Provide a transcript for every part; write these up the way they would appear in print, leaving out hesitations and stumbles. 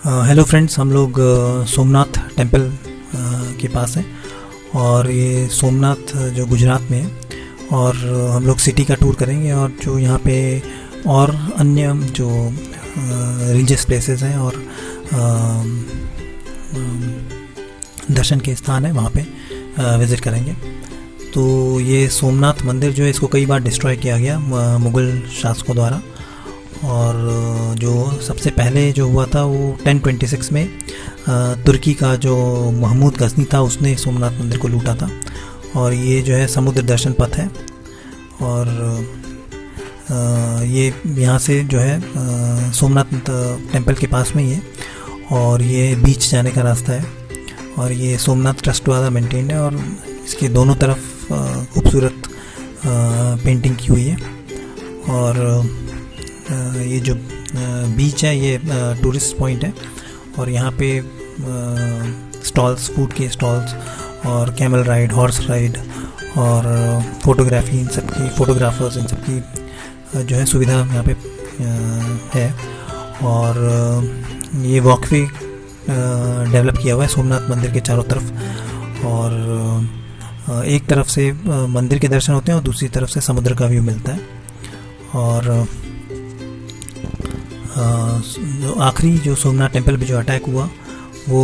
Hello friends, हम लोग Somnath temple के पास हैं और ये सोमनाथ जो गुजरात में है। और हम लोग सिटी का टूर करेंगे और जो यहाँ पे और अन्य जो रिलीजियस प्लेसेस हैं और दर्शन के स्थान है वहाँ पे विज़िट करेंगे। तो ये सोमनाथ मंदिर जो है इसको कई बार डिस्ट्रॉय किया गया मुग़ल शासकों द्वारा। और जो सबसे पहले जो हुआ था वो 1026 में तुर्की का जो महमूद गजनी था उसने सोमनाथ मंदिर को लूटा था। और ये जो है समुद्र दर्शन पथ है और ये यहाँ से जो है सोमनाथ टेम्पल के पास में ही है और ये बीच जाने का रास्ता है। और ये सोमनाथ ट्रस्ट द्वारा मेंटेन्ड है और इसके दोनों तरफ खूबसूरत पेंटिंग की हुई है। और ये जो बीच है ये टूरिस्ट पॉइंट है और यहाँ पे स्टॉल्स, फूड के स्टॉल्स और कैमल राइड, हॉर्स राइड और फोटोग्राफी, इन सब की फोटोग्राफर्स, इन सब की जो है सुविधा यहाँ पे है। और ये वॉकवे डेवलप किया हुआ है सोमनाथ मंदिर के चारों तरफ। और एक तरफ से मंदिर के दर्शन होते हैं और दूसरी तरफ से समुद्र का व्यू मिलता है। और जो आखिरी जो सोमनाथ टेम्पल पे जो अटैक हुआ वो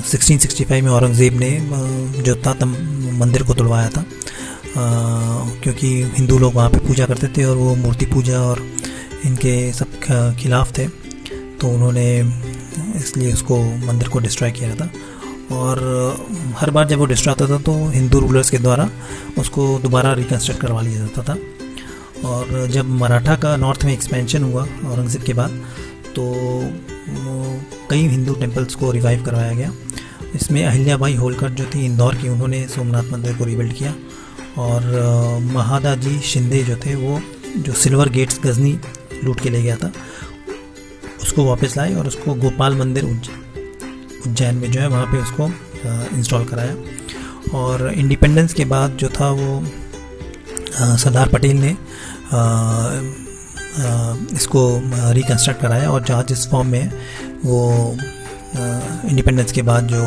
1665 में औरंगज़ेब ने जो था मंदिर को तुड़वाया था, क्योंकि हिंदू लोग वहाँ पे पूजा करते थे और वो मूर्ति पूजा और इनके सब खिलाफ थे, तो उन्होंने इसलिए उसको मंदिर को डिस्ट्रॉय किया था। और हर बार जब वो डिस्ट्रॉय होता था तो हिंदू रूलर्स के द्वारा उसको दोबारा रिकन्स्ट्रक्ट करवा लिया जाता था। और जब मराठा का नॉर्थ में एक्सपेंशन हुआ औरंगज़ेब के बाद तो कई हिंदू टेम्पल्स को रिवाइव करवाया गया। इसमें अहिल्याबाई होलकर जो थी इंदौर की, उन्होंने सोमनाथ मंदिर को रिबिल्ड किया। और महादाजी शिंदे जो थे वो जो सिल्वर गेट्स गजनी लूट के ले गया था उसको वापस लाए और उसको गोपाल मंदिर उज्जैन में जो है वहाँ पे उसको इंस्टॉल कराया। और इंडिपेंडेंस के बाद जो था वो सरदार पटेल ने इसको रिकन्स्ट्रक्ट कराया और जहाँ जिस फॉर्म में वो इंडिपेंडेंस के बाद जो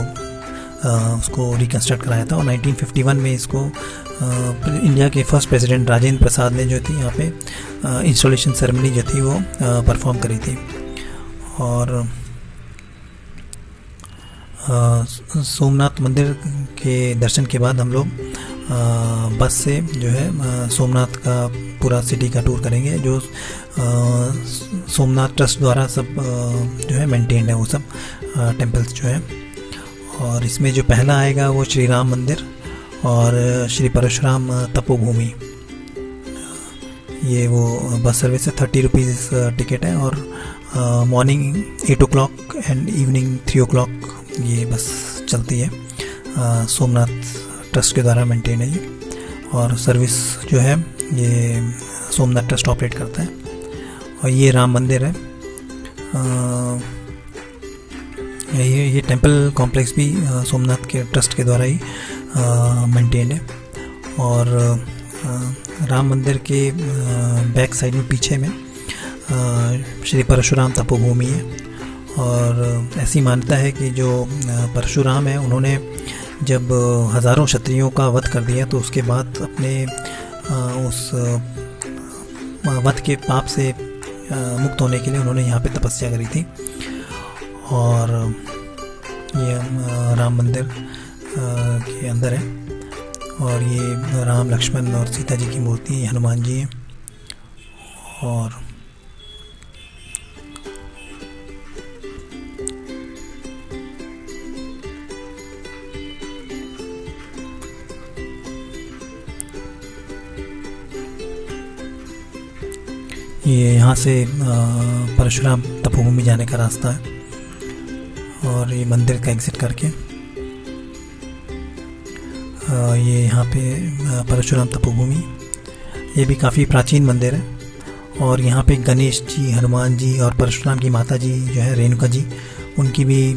उसको रिकन्स्ट्रक्ट कराया था। और 1951 में इसको इंडिया के फर्स्ट प्रेसिडेंट राजेंद्र प्रसाद ने जो थी यहाँ पे इंस्टॉलेशन सेरेमनी जो थी वो परफॉर्म करी थी। और सोमनाथ मंदिर के दर्शन के बाद हम लोग बस से जो है सोमनाथ का पूरा सिटी का टूर करेंगे, जो सोमनाथ ट्रस्ट द्वारा सब जो है मेंटेन्ड है वो सब टेम्पल्स जो है। और इसमें जो पहला आएगा वो श्री राम मंदिर और श्री परशुराम तपोभूमि। ये वो बस सर्विस है, 30 रुपीज़ टिकट है और morning 8 o'clock and evening 3 o'clock ये बस चलती है। सोमनाथ ट्रस्ट के द्वारा मेंटेन है ये। और सर्विस जो है ये सोमनाथ ट्रस्ट ऑपरेट करता है। और ये राम मंदिर है। ये टेम्पल कॉम्प्लेक्स भी सोमनाथ के ट्रस्ट के द्वारा ही मेंटेन है। और राम मंदिर के बैक साइड में पीछे में श्री परशुराम तपोभूमि है। और ऐसी मान्यता है कि जो परशुराम है उन्होंने जब हज़ारों क्षत्रियों का वध कर दिया तो उसके बाद अपने उस वध के पाप से मुक्त होने के लिए उन्होंने यहाँ पे तपस्या करी थी। और ये राम मंदिर के अंदर है और ये राम, लक्ष्मण और सीता जी की मूर्ति, हनुमान जी हैं। और ये यहाँ से परशुराम तपोभूमि जाने का रास्ता है। और ये मंदिर का एग्ज़िट करके ये यहाँ पे परशुराम तपोभूमि, ये भी काफ़ी प्राचीन मंदिर है। और यहाँ पे गणेश जी, हनुमान जी और परशुराम की माता जी जो है रेणुका जी, उनकी भी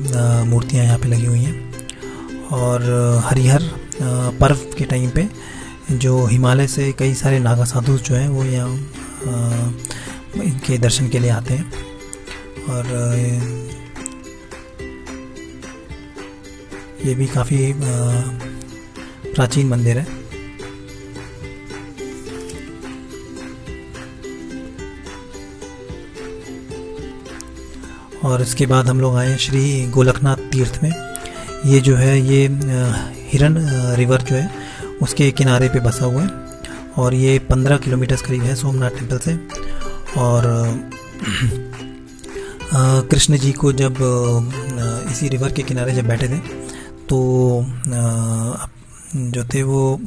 मूर्तियाँ यहाँ पे लगी हुई हैं। और हरिहर पर्व के टाइम पे जो हिमालय से कई सारे नागा साधु जो हैं वो यहाँ इनके दर्शन के लिए आते हैं। और ये भी काफ़ी प्राचीन मंदिर है। और इसके बाद हम लोग आए श्री गोलकनाथ तीर्थ में। ये जो है ये हिरन रिवर जो है उसके किनारे पे बसा हुआ है और ये 15 किलोमीटर करीब है सोमनाथ टेम्पल से। और कृष्ण जी को जब इसी रिवर के किनारे जब बैठे थे तो जो थे वो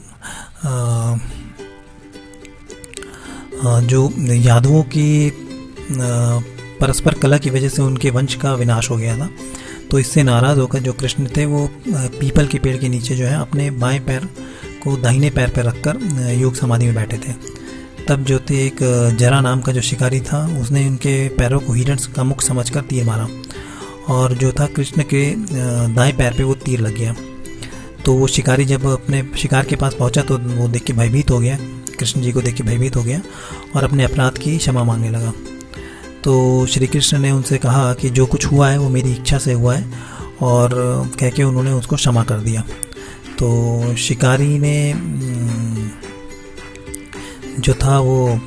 जो यादवों की परस्पर कला की वजह से उनके वंश का विनाश हो गया था, तो इससे नाराज़ होकर जो कृष्ण थे वो पीपल के पेड़ के नीचे जो है अपने बाएं पैर को दाहिने पैर पर रखकर योग समाधि में बैठे थे। तब जो थे एक जरा नाम का जो शिकारी था उसने उनके पैरों को हिरण का मुख समझकर तीर मारा और जो था कृष्ण के दाएं पैर पे वो तीर लग गया। तो वो शिकारी जब अपने शिकार के पास पहुंचा तो वो देख के भयभीत हो गया, कृष्ण जी को देख के भयभीत हो गया और अपने अपराध की क्षमा मांगने लगा। तो श्री कृष्ण ने उनसे कहा कि जो कुछ हुआ है वो मेरी इच्छा से हुआ है और कह के उन्होंने उसको क्षमा कर दिया। तो शिकारी ने जो था वो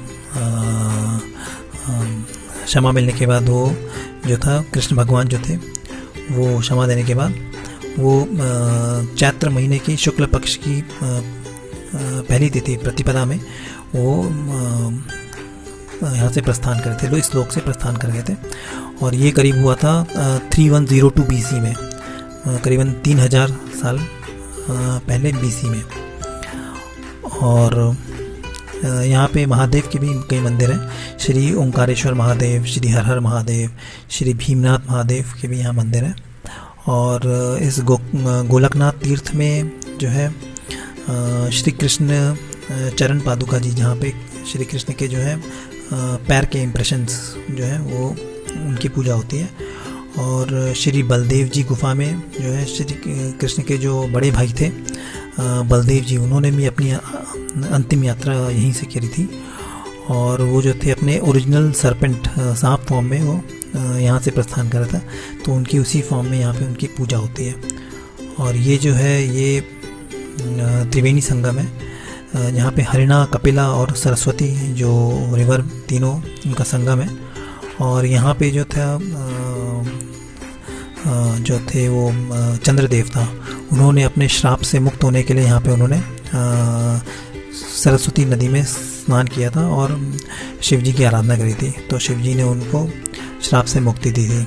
क्षमा मिलने के बाद वो जो था कृष्ण भगवान जो थे वो क्षमा देने के बाद वो चैत्र महीने की शुक्ल पक्ष की पहली तिथि प्रतिपदा में वो यहाँ से प्रस्थान करे थे, इस लोक से प्रस्थान कर गए थे। और ये करीब हुआ था 3102 BC में, करीबन 3000 साल पहले BC में। और यहाँ पे महादेव के भी कई मंदिर हैं, श्री ओंकारेश्वर महादेव, श्री हर हर महादेव, श्री भीमनाथ महादेव के भी यहाँ मंदिर हैं। और इस गोलकनाथ तीर्थ में जो है श्री कृष्ण चरण पादुका जी, जहाँ पे श्री कृष्ण के जो है पैर के इम्प्रेशंस जो है वो उनकी पूजा होती है। और श्री बलदेव जी गुफा में जो है श्री कृष्ण के जो बड़े भाई थे बलदेव जी, उन्होंने भी अपनी अंतिम यात्रा यहीं से करी थी। और वो जो थे अपने ओरिजिनल सरपेंट सांप फॉर्म में वो यहाँ से प्रस्थान करा था, तो उनकी उसी फॉर्म में यहाँ पे उनकी पूजा होती है। और ये जो है ये त्रिवेणी संगम है, यहाँ पे हरिणा, कपिला और सरस्वती जो रिवर तीनों उनका संगम है। और यहाँ पे जो था जो थे वो चंद्रदेव था, उन्होंने अपने श्राप से मुक्त होने के लिए यहाँ पे उन्होंने सरस्वती नदी में स्नान किया था और शिव जी की आराधना करी थी, तो शिव जी ने उनको श्राप से मुक्ति दी थी।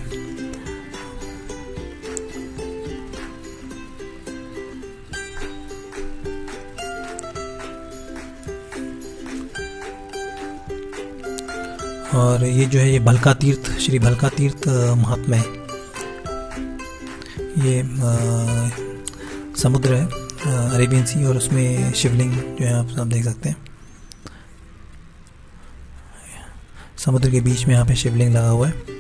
और ये जो है ये भलका तीर्थ, श्री भलका तीर्थ महात्मा है। ये समुद्र है अरेबियन सी और उसमें शिवलिंग जो है आप देख सकते हैं, समुद्र के बीच में यहाँ पे शिवलिंग लगा हुआ है।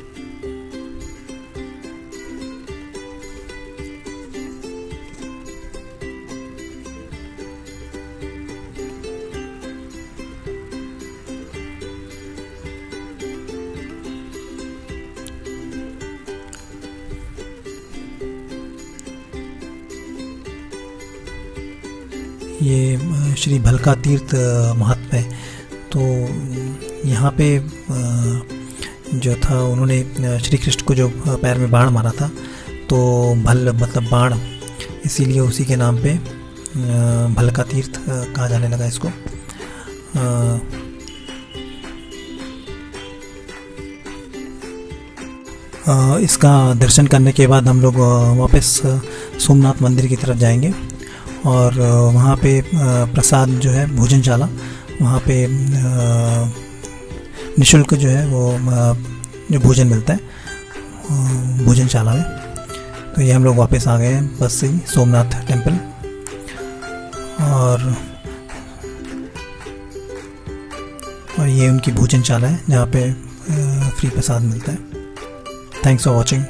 ये श्री भलका तीर्थ महात्मा है। तो यहाँ पे जो था उन्होंने श्री कृष्ण को जो पैर में बाण मारा था, तो भल मतलब बाण, इसीलिए उसी के नाम पे भलका तीर्थ कहा जाने लगा इसको। इसका दर्शन करने के बाद हम लोग वापस सोमनाथ मंदिर की तरफ जाएंगे और वहाँ पे प्रसाद जो है भोजनशाला, वहाँ पे निःशुल्क जो है वो जो भोजन मिलता है भोजनशाला में। तो ये हम लोग वापस आ गए हैं बस से ही सोमनाथ टेम्पल। और ये उनकी भोजनशाला है जहाँ पे फ्री प्रसाद मिलता है। Thanks for watching.